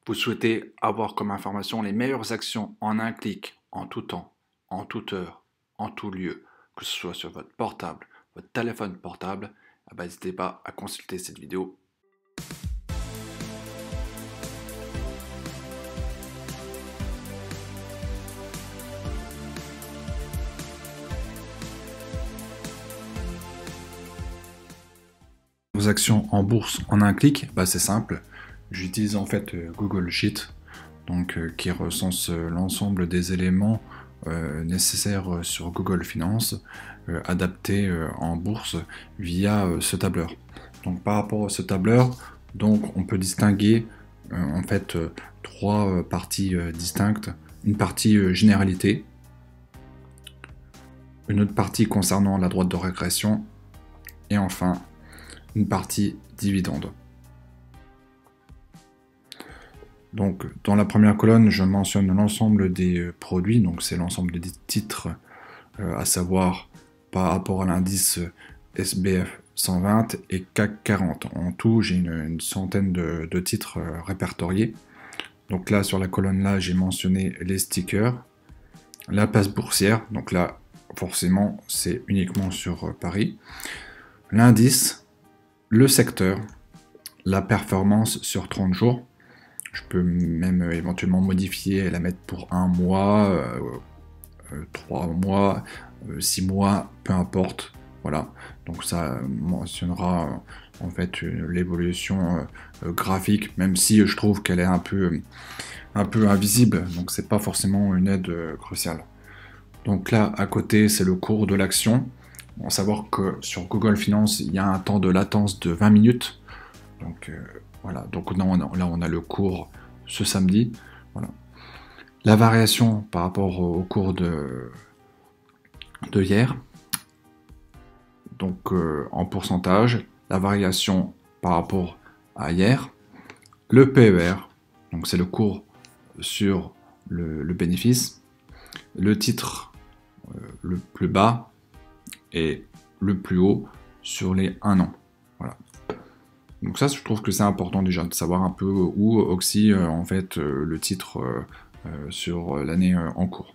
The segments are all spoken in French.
Vous souhaitez avoir comme information les meilleures actions en un clic, en tout temps, en toute heure, en tout lieu, que ce soit sur votre portable, votre téléphone portable, n'hésitez pas à consulter cette vidéo. Vos actions en bourse en un clic, c'est simple. J'utilise en fait Google Sheet, qui recense l'ensemble des éléments nécessaires sur Google Finance, adaptés en bourse via ce tableur. Donc par rapport à ce tableur, on peut distinguer trois parties distinctes. Une partie généralité, une autre partie concernant la droite de régression, et enfin une partie dividende. Donc, dans la première colonne, je mentionne l'ensemble des produits, donc c'est l'ensemble des titres, à savoir par rapport à l'indice SBF 120 et CAC 40. En tout, j'ai une centaine de titres répertoriés. Donc là, sur la colonne là, j'ai mentionné les stickers, la place boursière, donc là, forcément, c'est uniquement sur Paris, l'indice, le secteur, la performance sur 30 jours. Je peux même éventuellement modifier et la mettre pour 1 mois, 3 mois, 6 mois, peu importe. Voilà, donc ça mentionnera en fait l'évolution graphique, même si je trouve qu'elle est un peu invisible, donc c'est pas forcément une aide cruciale. Donc là, à côté, c'est le cours de l'action. Bon, savoir que sur Google Finance, il y a un temps de latence de 20 minutes. Donc voilà, donc là on a le cours ce samedi. Voilà. La variation par rapport au cours de hier. Donc en pourcentage, la variation par rapport à hier. Le PER, donc c'est le cours sur le bénéfice. Le titre le plus bas et le plus haut sur les 1 an. Voilà. Donc ça, je trouve que c'est important déjà de savoir un peu où oscille en fait le titre sur l'année en cours.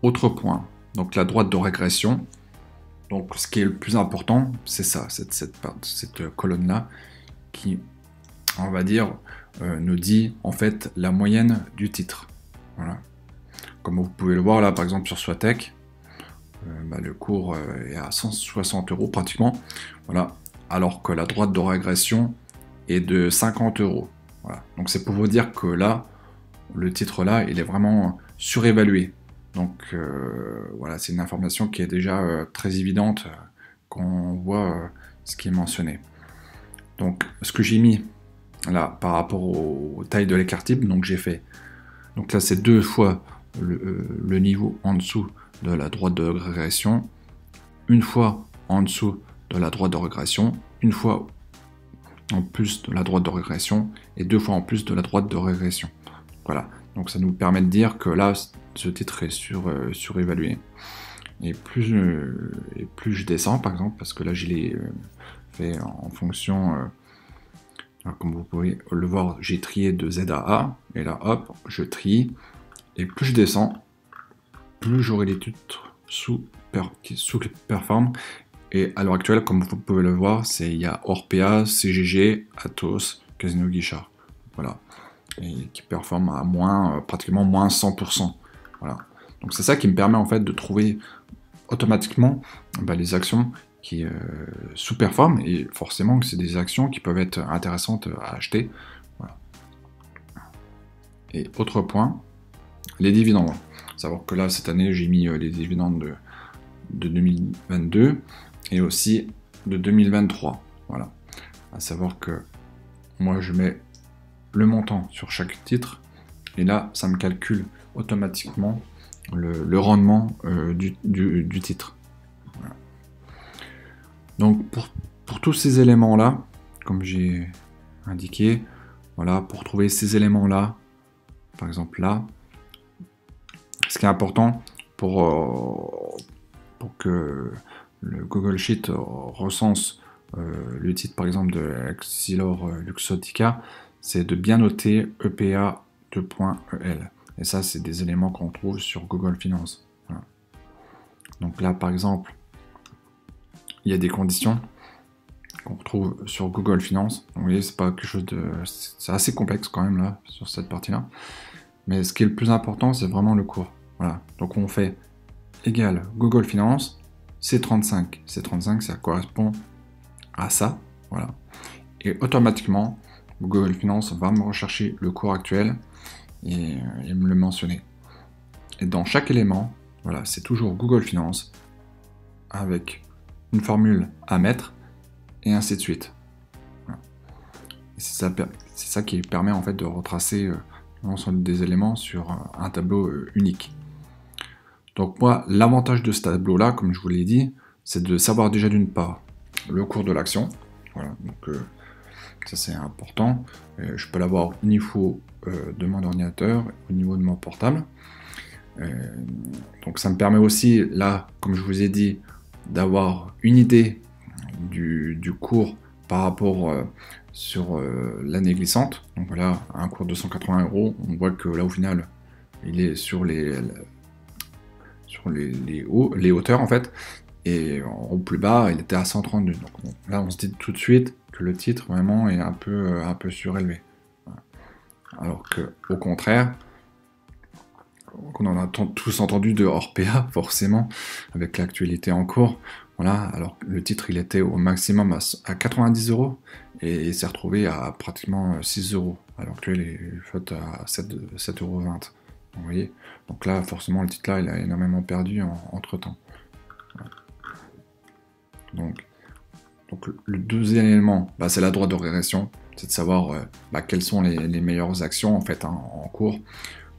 Autre point, donc la droite de régression. Donc ce qui est le plus important, c'est ça, cette colonne-là, qui, on va dire, nous dit en fait la moyenne du titre. Voilà. Comme vous pouvez le voir là, par exemple sur Swatech, le cours est à 160 € pratiquement. Voilà. Alors que la droite de régression est de 50 €. Voilà. Donc c'est pour vous dire que là, le titre là, il est vraiment surévalué. Donc voilà, c'est une information qui est déjà très évidente quand on voit ce qui est mentionné. Donc ce que j'ai mis là par rapport aux tailles de l'écart type, donc j'ai fait. Donc là c'est 2 fois le niveau en dessous de la droite de régression, une fois en dessous de la droite de régression, une fois en plus de la droite de régression et 2 fois en plus de la droite de régression. Voilà, donc ça nous permet de dire que là, ce titre est surévalué. Et plus je descends, par exemple, parce que là, je l'ai fait en fonction, comme vous pouvez le voir, j'ai trié de Z à A, et là, hop, je trie, et plus je descends, plus j'aurai les titres qui sous-performent. Et à l'heure actuelle, comme vous pouvez le voir, il y a Orpea, CGG, Atos, Casino Guichard. Voilà. Et qui performent à pratiquement moins 100%. Voilà. Donc c'est ça qui me permet en fait de trouver automatiquement les actions qui sous-performent, et forcément c'est des actions qui peuvent être intéressantes à acheter. Voilà. Et autre point, les dividendes. Savoir que là, cette année, j'ai mis les dividendes de 2022 et aussi de 2023. Voilà. À savoir que moi, je mets le montant sur chaque titre, et là, ça me calcule automatiquement le rendement du titre. Voilà. Donc, pour tous ces éléments-là, comme j'ai indiqué, voilà, pour trouver ces éléments-là, par exemple là, ce qui est important pour que le Google Sheet recense le titre par exemple de Exilor Luxottica, c'est de bien noter EPA 2.EL. Et ça, c'est des éléments qu'on trouve sur Google Finance. Voilà. Donc là, par exemple, il y a des conditions qu'on retrouve sur Google Finance. Donc, vous voyez, c'est pas quelque chose de... C'est assez complexe quand même, là, sur cette partie-là. Mais ce qui est le plus important, c'est vraiment le cours. Voilà. Donc on fait égal Google Finance, C35. C35, ça correspond à ça. Voilà. Et automatiquement, Google Finance va me rechercher le cours actuel et me le mentionner. Et dans chaque élément, voilà, c'est toujours Google Finance avec une formule à mettre et ainsi de suite. Voilà. C'est ça qui permet en fait de retracer l'ensemble des éléments sur un tableau unique. Donc moi, l'avantage de ce tableau-là, comme je vous l'ai dit, c'est de savoir déjà d'une part le cours de l'action. Voilà, donc ça c'est important. Je peux l'avoir au niveau de mon ordinateur, au niveau de mon portable. Donc ça me permet aussi, là, comme je vous ai dit, d'avoir une idée du cours par rapport sur l'année glissante. Donc voilà, un cours de 180 €, on voit que là au final, il est sur les hauteurs en fait, et au plus bas, il était à 132. Donc là, on se dit tout de suite que le titre vraiment est un peu surélevé. Voilà. Alors que au contraire, qu'on en a tous entendu de Orpea, forcément, avec l'actualité en cours. Voilà, alors le titre, il était au maximum à 90 € et il s'est retrouvé à pratiquement 6 €. À l'heure actuelle, il flotte à 7,20 €. Vous voyez, donc là, forcément, le titre là, il a énormément perdu entre-temps. Voilà. Donc le deuxième élément, c'est la droite de régression, c'est de savoir quelles sont les meilleures actions en fait en cours.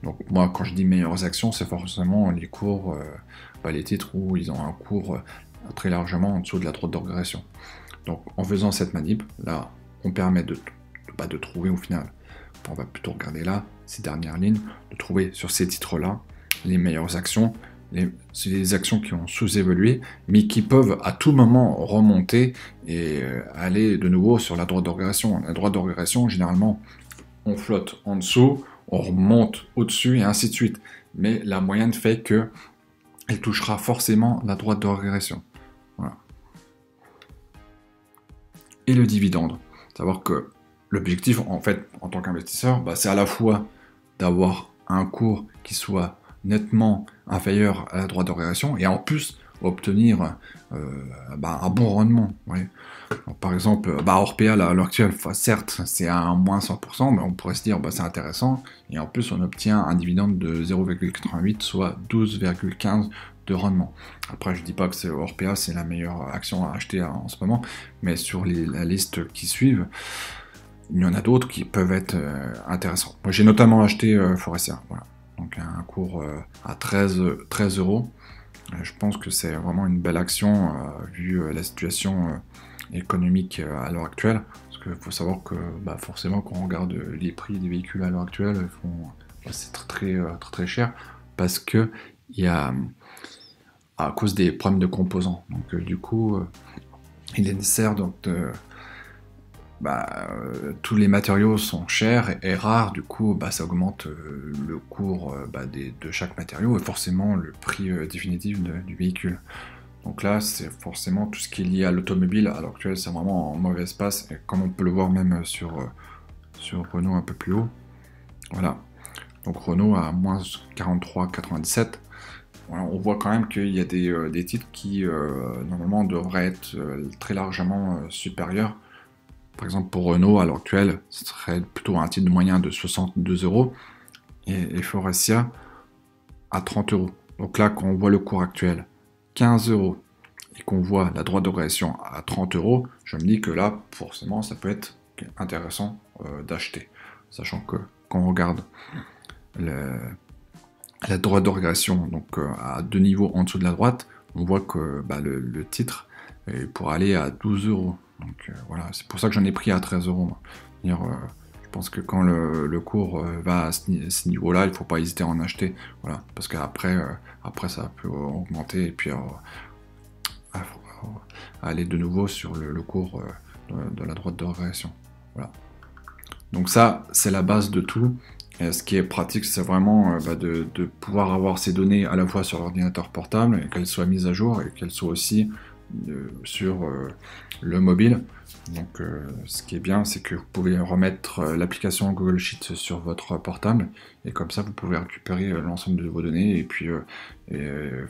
Donc moi, quand je dis meilleures actions, c'est forcément les cours, les titres où ils ont un cours très largement en dessous de la droite de régression. Donc en faisant cette manip, là, on permet de trouver au final, on va plutôt regarder là, ces dernières lignes, de trouver sur ces titres-là les meilleures actions. C'est des actions qui ont sous-évolué, mais qui peuvent à tout moment remonter et aller de nouveau sur la droite de régression. La droite de régression, généralement, on flotte en dessous, on remonte au-dessus et ainsi de suite. Mais la moyenne fait que elle touchera forcément la droite de régression. Voilà. Et le dividende. Savoir que l'objectif, en fait, en tant qu'investisseur, c'est à la fois d'avoir un cours qui soit nettement inférieur à la droite de régression et en plus obtenir un bon rendement. Ouais. Donc, par exemple, Orpea, à l'heure actuelle, certes, c'est à moins 100%, mais on pourrait se dire c'est intéressant, et en plus on obtient un dividende de 0,88, soit 12,15 de rendement. Après, je dis pas que Orpea, c'est la meilleure action à acheter en ce moment, mais sur la liste qui suivent, il y en a d'autres qui peuvent être intéressants. Moi, j'ai notamment acheté Forestia, voilà. Donc un cours à 13 €. Je pense que c'est vraiment une belle action vu la situation économique à l'heure actuelle. Parce qu'il faut savoir que forcément quand on regarde les prix des véhicules à l'heure actuelle, c'est très cher. Parce que il y a à cause des problèmes de composants. Donc du coup, il est nécessaire tous les matériaux sont chers et rares, du coup ça augmente le cours de chaque matériau et forcément le prix définitif du véhicule. Donc là c'est forcément tout ce qui est lié à l'automobile, à l'heure actuelle c'est vraiment en mauvaise passe, et comme on peut le voir même sur Renault un peu plus haut. Voilà, donc Renault à moins 43,97. Voilà, on voit quand même qu'il y a des titres qui normalement devraient être très largement supérieurs. Par exemple, pour Renault, à l'heure actuelle, ce serait plutôt un titre moyen de 62 € et Forestia à 30 €. Donc là, quand on voit le cours actuel, 15 € et qu'on voit la droite de régression à 30 €, je me dis que là, forcément, ça peut être intéressant d'acheter. Sachant que quand on regarde la droite de régression, donc à deux niveaux en dessous de la droite, on voit que le titre pourrait aller à 12 €. Donc voilà, c'est pour ça que j'en ai pris à 13 €. Je pense que quand le cours va à ce niveau-là, il ne faut pas hésiter à en acheter. Voilà, parce qu'après ça peut augmenter et puis aller de nouveau sur le cours de la droite de régression. Voilà. Donc ça, c'est la base de tout. Et ce qui est pratique, c'est vraiment de pouvoir avoir ces données à la fois sur l'ordinateur portable, et qu'elles soient mises à jour, et qu'elles soient aussi sur le mobile. Donc ce qui est bien, c'est que vous pouvez remettre l'application Google Sheet sur votre portable, et comme ça, vous pouvez récupérer l'ensemble de vos données, et puis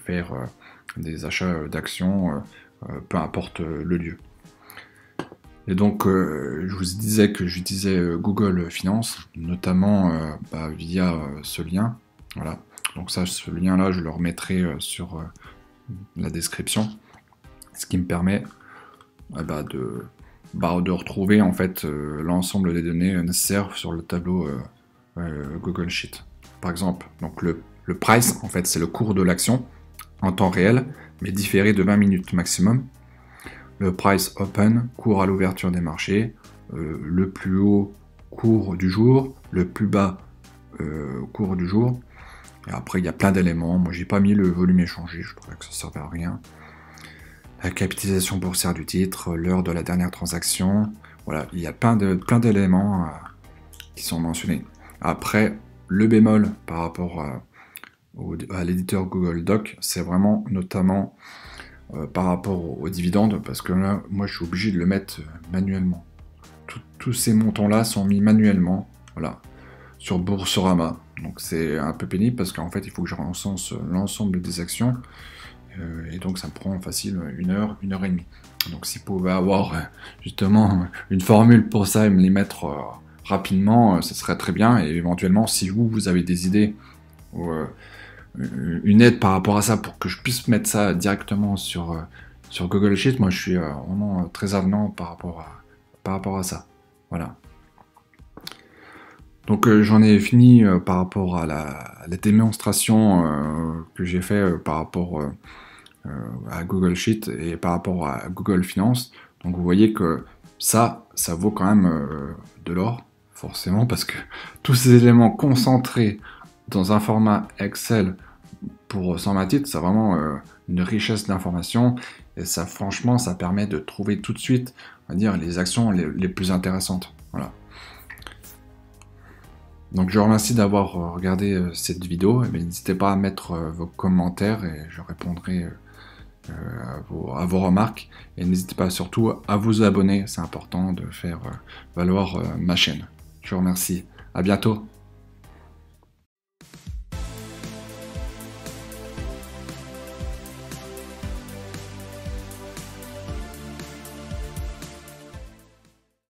faire des achats d'actions, peu importe le lieu. Et donc, je vous disais que j'utilisais Google Finance, notamment via ce lien. Voilà. Donc ça, ce lien-là, je le remettrai sur la description, ce qui me permet de retrouver en fait l'ensemble des données nécessaires sur le tableau Google Sheet. Par exemple, donc le price, en fait, c'est le cours de l'action en temps réel, mais différé de 20 minutes maximum. Le price open, cours à l'ouverture des marchés, le plus haut cours du jour, le plus bas cours du jour. Et après, il y a plein d'éléments. Moi, j'ai pas mis le volume échangé, je trouvais que ça servait à rien. La capitalisation boursière du titre, l'heure de la dernière transaction. Voilà, il y a plein d'éléments qui sont mentionnés. Après, le bémol par rapport à l'éditeur Google Doc, c'est vraiment notamment par rapport aux dividendes, parce que là, moi, je suis obligé de le mettre manuellement. Tous ces montants-là sont mis manuellement, voilà, sur Boursorama. Donc c'est un peu pénible, parce qu'en fait, il faut que je recense l'ensemble des actions, et donc ça me prend facile 1 heure, 1 heure et demie. Donc s'il pouvait avoir justement une formule pour ça et me les mettre rapidement, ce serait très bien. Et éventuellement, si vous avez des idées ou une aide par rapport à ça pour que je puisse mettre ça directement sur Google Sheet, moi je suis vraiment très avenant par rapport à ça. Voilà. Donc j'en ai fini par rapport à la démonstration que j'ai fait par rapport à Google Sheet et par rapport à Google Finance. Donc vous voyez que ça vaut quand même de l'or, forcément, parce que tous ces éléments concentrés dans un format Excel pour 120 titres, c'est vraiment une richesse d'informations, et ça, franchement, ça permet de trouver tout de suite, on va dire, les actions les plus intéressantes. Voilà. Donc je vous remercie d'avoir regardé cette vidéo, et n'hésitez pas à mettre vos commentaires et je répondrai à vos remarques, et n'hésitez pas surtout à vous abonner, c'est important de faire valoir ma chaîne. Je vous remercie, à bientôt.